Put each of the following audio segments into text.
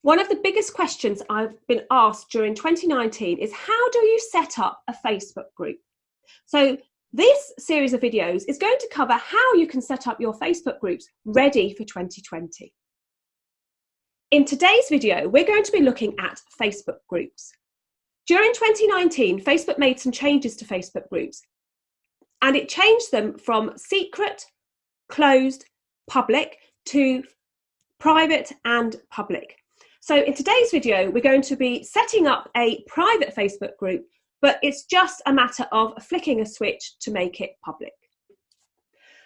One of the biggest questions I've been asked during 2019 is how do you set up a Facebook group? So this series of videos is going to cover how you can set up your Facebook groups ready for 2020. In today's video, we're going to be looking at Facebook groups. During 2019, Facebook made some changes to Facebook groups, and it changed them from secret, closed, public to private and public. So in today's video, we're going to be setting up a private Facebook group, but it's just a matter of flicking a switch to make it public.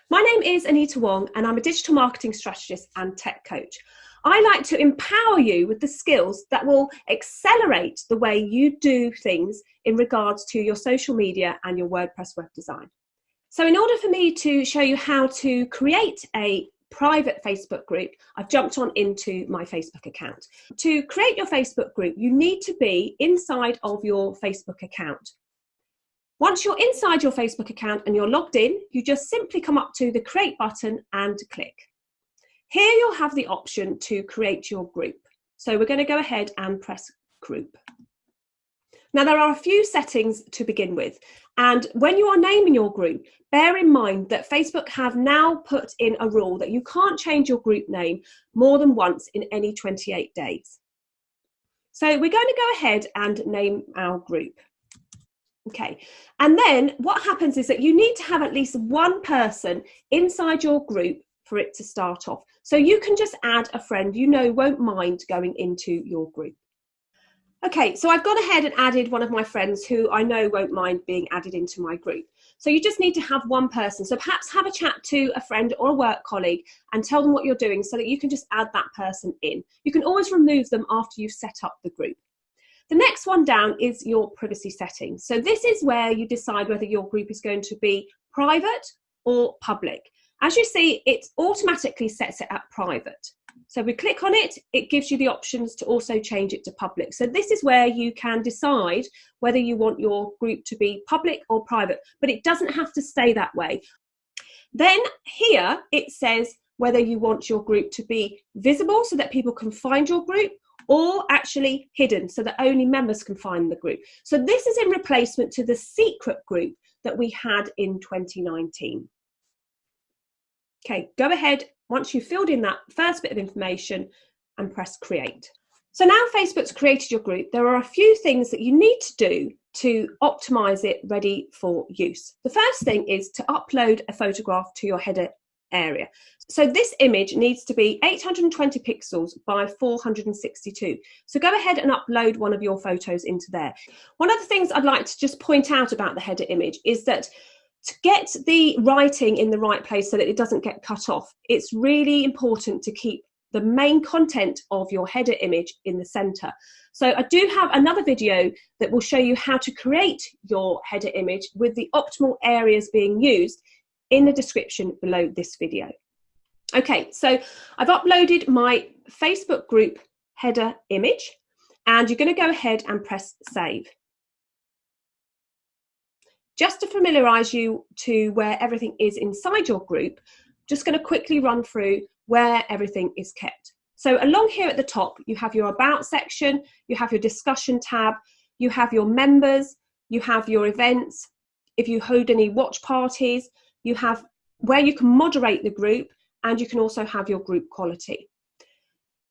My name is Anita Wong, and I'm a digital marketing strategist and tech coach. I like to empower you with the skills that will accelerate the way you do things in regards to your social media and your WordPress web design. So in order for me to show you how to create a private Facebook group, I've jumped on into my Facebook account. To create your Facebook group, you need to be inside of your Facebook account. Once you're inside your Facebook account and you're logged in, you just simply come up to the create button and click. Here you'll have the option to create your group. So we're going to go ahead and press group. Now there are a few settings to begin with, and when you are naming your group, bear in mind that Facebook have now put in a rule that you can't change your group name more than once in any 28 days. So we're going to go ahead and name our group. Okay, and then what happens is that you need to have at least one person inside your group for it to start off. So you can just add a friend you know won't mind going into your group. Okay, so I've gone ahead and added one of my friends who I know won't mind being added into my group. So you just need to have one person. So perhaps have a chat to a friend or a work colleague and tell them what you're doing so that you can just add that person in. You can always remove them after you've set up the group. The next one down is your privacy settings. So this is where you decide whether your group is going to be private or public. As you see, it automatically sets it at private. So we click on it, it gives you the options to also change it to public. So this is where you can decide whether you want your group to be public or private, but it doesn't have to stay that way. Then here it says whether you want your group to be visible so that people can find your group, or actually hidden so that only members can find the group. So this is in replacement to the secret group that we had in 2019. Okay, go ahead once you've filled in that first bit of information and press create. So now Facebook's created your group, there are a few things that you need to do to optimize it ready for use. The first thing is to upload a photograph to your header area. So this image needs to be 820 pixels by 462. So go ahead and upload one of your photos into there. One of the things I'd like to just point out about the header image is that to get the writing in the right place so that it doesn't get cut off, it's really important to keep the main content of your header image in the center. So I do have another video that will show you how to create your header image with the optimal areas being used in the description below this video. Okay, so I've uploaded my Facebook group header image, and you're going to go ahead and press save. Just to familiarise you to where everything is inside your group, just going to quickly run through where everything is kept. So along here at the top, you have your about section, you have your discussion tab, you have your members, you have your events, if you hold any watch parties, you have where you can moderate the group, and you can also have your group quality.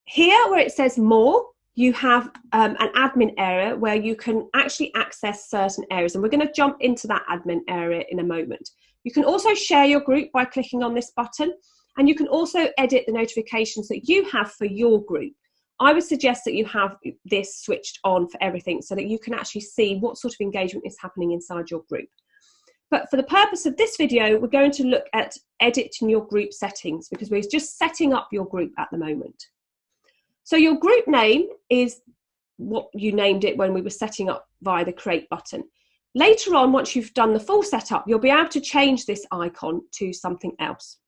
Here where it says more, you have an admin area where you can actually access certain areas, and we're going to jump into that admin area in a moment. You can also share your group by clicking on this button, and you can also edit the notifications that you have for your group. I would suggest that you have this switched on for everything so that you can actually see what sort of engagement is happening inside your group. But for the purpose of this video, we're going to look at editing your group settings because we're just setting up your group at the moment. So your group name is what you named it when we were setting up via the create button. Later on, once you've done the full setup, you'll be able to change this icon to something else.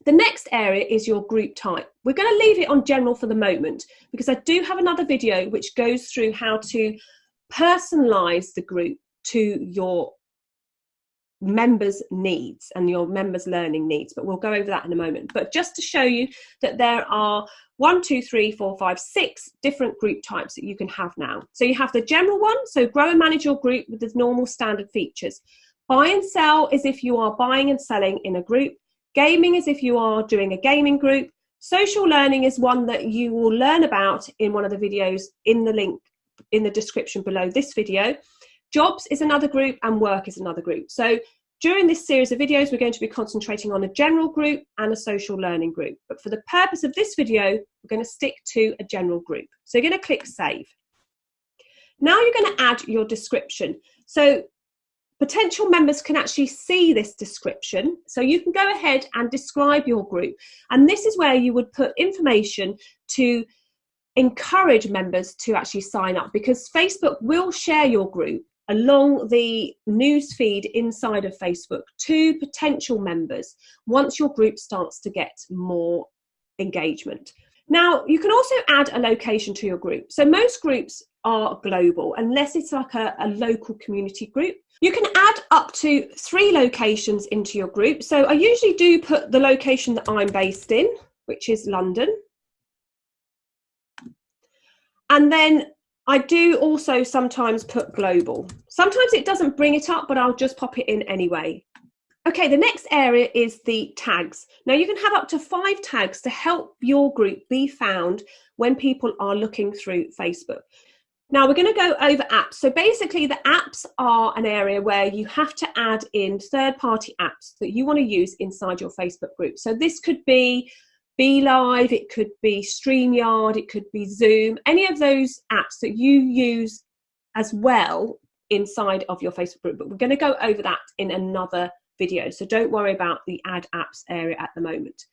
The next area is your group type. We're going to leave it on general for the moment because I do have another video which goes through how to personalize the group to your members' needs and your members' learning needs, but we'll go over that in a moment. But just to show you that there are 1, 2, 3, 4, 5, 6 different group types that you can have now. So you have the general one, so grow and manage your group with the normal standard features. Buy and sell is if you are buying and selling in a group. Gaming is if you are doing a gaming group. Social learning is one that you will learn about in one of the videos in the link in the description below this video. Jobs is another group and work is another group. So during this series of videos, we're going to be concentrating on a general group and a social learning group. But for the purpose of this video, we're going to stick to a general group. So you're going to click Save. Now you're going to add your description. So potential members can actually see this description. So you can go ahead and describe your group. And this is where you would put information to encourage members to actually sign up, because Facebook will share your group along the news feed inside of Facebook to potential members once your group starts to get more engagement. Now, you can also add a location to your group. So most groups are global, unless it's like a local community group. You can add up to 3 locations into your group. So I usually do put the location that I'm based in, which is London. And then I do also sometimes put global. Sometimes it doesn't bring it up, but I'll just pop it in anyway. Okay, the next area is the tags. Now you can have up to 5 tags to help your group be found when people are looking through Facebook. Now we're going to go over apps. So basically the apps are an area where you have to add in third-party apps that you want to use inside your Facebook group. So this could be BeLive, it could be StreamYard, it could be Zoom, any of those apps that you use as well inside of your Facebook group. But we're going to go over that in another video, so don't worry about the add apps area at the moment.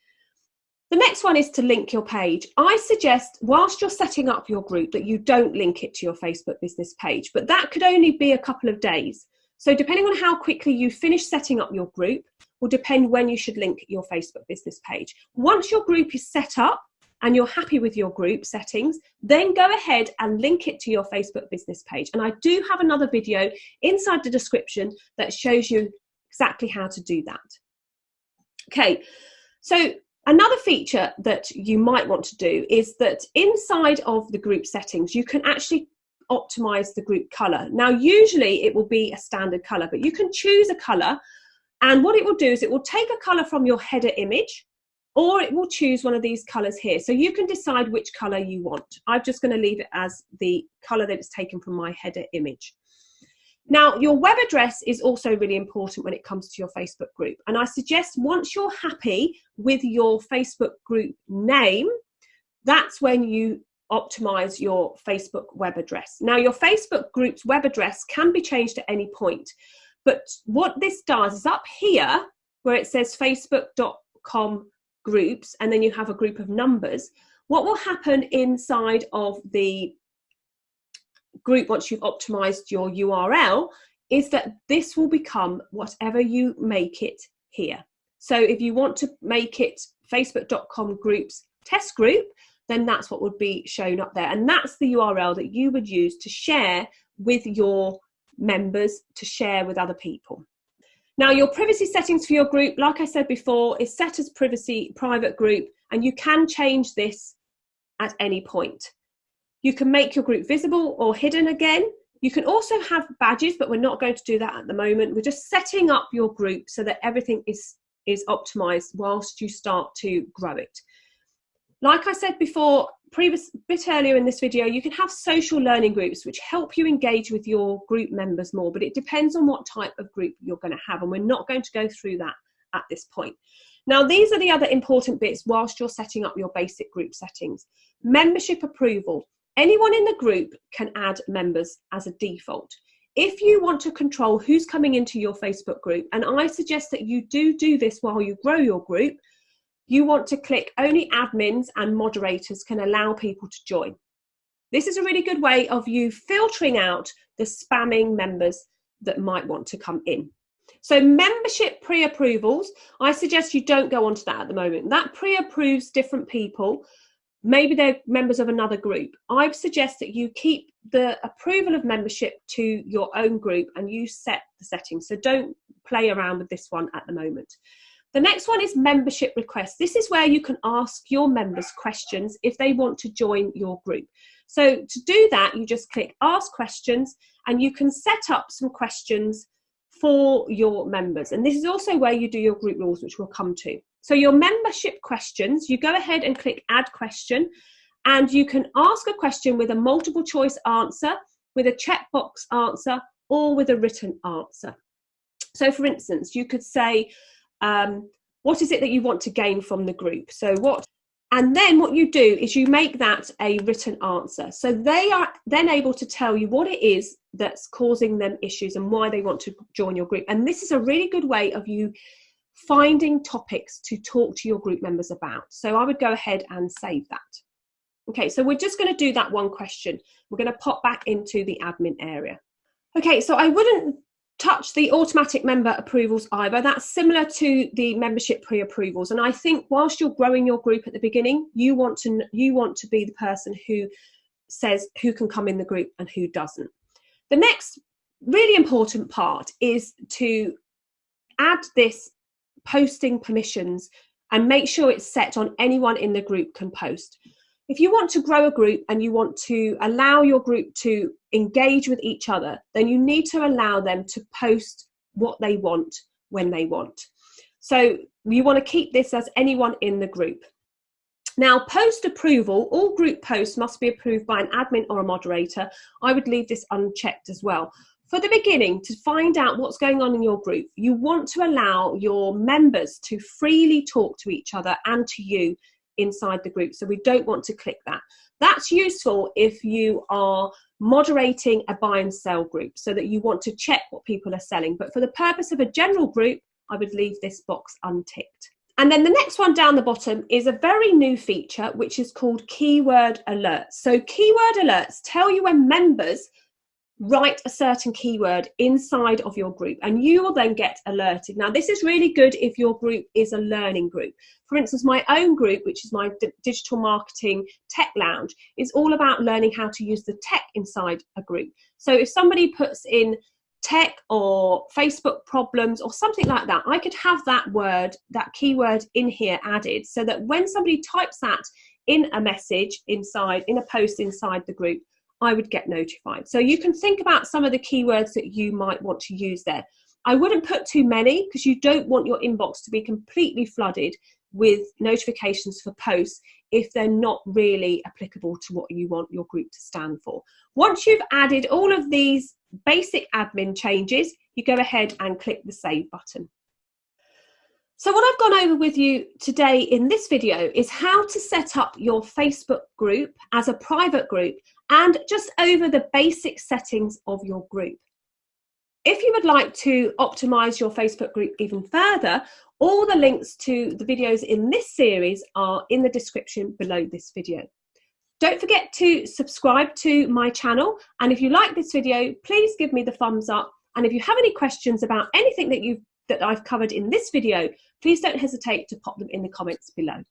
The next one is to link your page. I suggest whilst you're setting up your group that you don't link it to your Facebook business page, but that could only be a couple of days. So depending on how quickly you finish setting up your group will depend when you should link your Facebook business page. Once your group is set up and you're happy with your group settings, then go ahead and link it to your Facebook business page. And I do have another video inside the description that shows you exactly how to do that. Okay, so another feature that you might want to do is that inside of the group settings, you can actually optimize the group color. Now, usually it will be a standard color, but you can choose a color. And what it will do is it will take a color from your header image, or it will choose one of these colors here. So you can decide which color you want. I'm just going to leave it as the color that it's taken from my header image. Now, your web address is also really important when it comes to your Facebook group. And I suggest once you're happy with your Facebook group name, that's when you optimize your Facebook web address. Now, your Facebook group's web address can be changed at any point. But what this does is up here, where it says facebook.com groups, and then you have a group of numbers, what will happen inside of the group once you've optimized your URL is that this will become whatever you make it here. So if you want to make it facebook.com groups test group, then that's what would be shown up there. And that's the URL that you would use to share with your members, to share with other people. Now, your privacy settings for your group, like I said before, is set as privacy private group, and you can change this at any point. You can make your group visible or hidden again. You can also have badges, but we're not going to do that at the moment. We're just setting up your group so that everything is optimized whilst you start to grow it. Like I said before, bit earlier in this video, you can have social learning groups which help you engage with your group members more, but it depends on what type of group you're going to have, and we're not going to go through that at this point. Now, these are the other important bits whilst you're setting up your basic group settings. Membership approval. Anyone in the group can add members as a default. If you want to control who's coming into your Facebook group, and I suggest that you do this while you grow your group, you want to click only admins and moderators can allow people to join. This is a really good way of you filtering out the spamming members that might want to come in. So membership pre-approvals, I suggest you don't go onto that at the moment. That pre-approves different people. Maybe they're members of another group. I suggest that you keep the approval of membership to your own group and you set the settings. So don't play around with this one at the moment. The next one is membership requests. This is where you can ask your members questions if they want to join your group. So to do that, you just click ask questions and you can set up some questions for your members. And this is also where you do your group rules, which we'll come to. So your membership questions, you go ahead and click add question, and you can ask a question with a multiple choice answer, with a checkbox answer, or with a written answer. So for instance, you could say, what is it that you want to gain from the group? And then what you do is you make that a written answer. So they are then able to tell you what it is that's causing them issues and why they want to join your group. And this is a really good way of you finding topics to talk to your group members about. So I would go ahead and save that. Okay, so we're just going to do that one question. We're going to pop back into the admin area. Okay, so I wouldn't touch the automatic member approvals either. That's similar to the membership pre-approvals. And I think whilst you're growing your group at the beginning, you want to be the person who says who can come in the group and who doesn't. The next really important part is to add this posting permissions and make sure it's set on anyone in the group can post. If you want to grow a group and you want to allow your group to engage with each other, then you need to allow them to post what they want when they want. So you want to keep this as anyone in the group. Now, post approval, all group posts must be approved by an admin or a moderator. I would leave this unchecked as well. For the beginning, to find out what's going on in your group, you want to allow your members to freely talk to each other and to you inside the group. So we don't want to click that. That's useful if you are moderating a buy and sell group so that you want to check what people are selling. But for the purpose of a general group, I would leave this box unticked. And then the next one down the bottom is a very new feature, which is called keyword alerts. So keyword alerts tell you when members write a certain keyword inside of your group and you will then get alerted. Now, this is really good if your group is a learning group. For instance, my own group, which is my digital marketing tech lounge, is all about learning how to use the tech inside a group. So if somebody puts in tech or Facebook problems or something like that, I could have that word, that keyword in here added so that when somebody types that in a message inside, in a post inside the group, I would get notified. So you can think about some of the keywords that you might want to use there. I wouldn't put too many because you don't want your inbox to be completely flooded with notifications for posts if they're not really applicable to what you want your group to stand for. Once you've added all of these basic admin changes, you go ahead and click the save button. So what I've gone over with you today in this video is how to set up your Facebook group as a private group and just over the basic settings of your group. If you would like to optimize your Facebook group even further, all the links to the videos in this series are in the description below this video. Don't forget to subscribe to my channel, and if you like this video, please give me the thumbs up. And if you have any questions about anything that I've covered in this video, please don't hesitate to pop them in the comments below.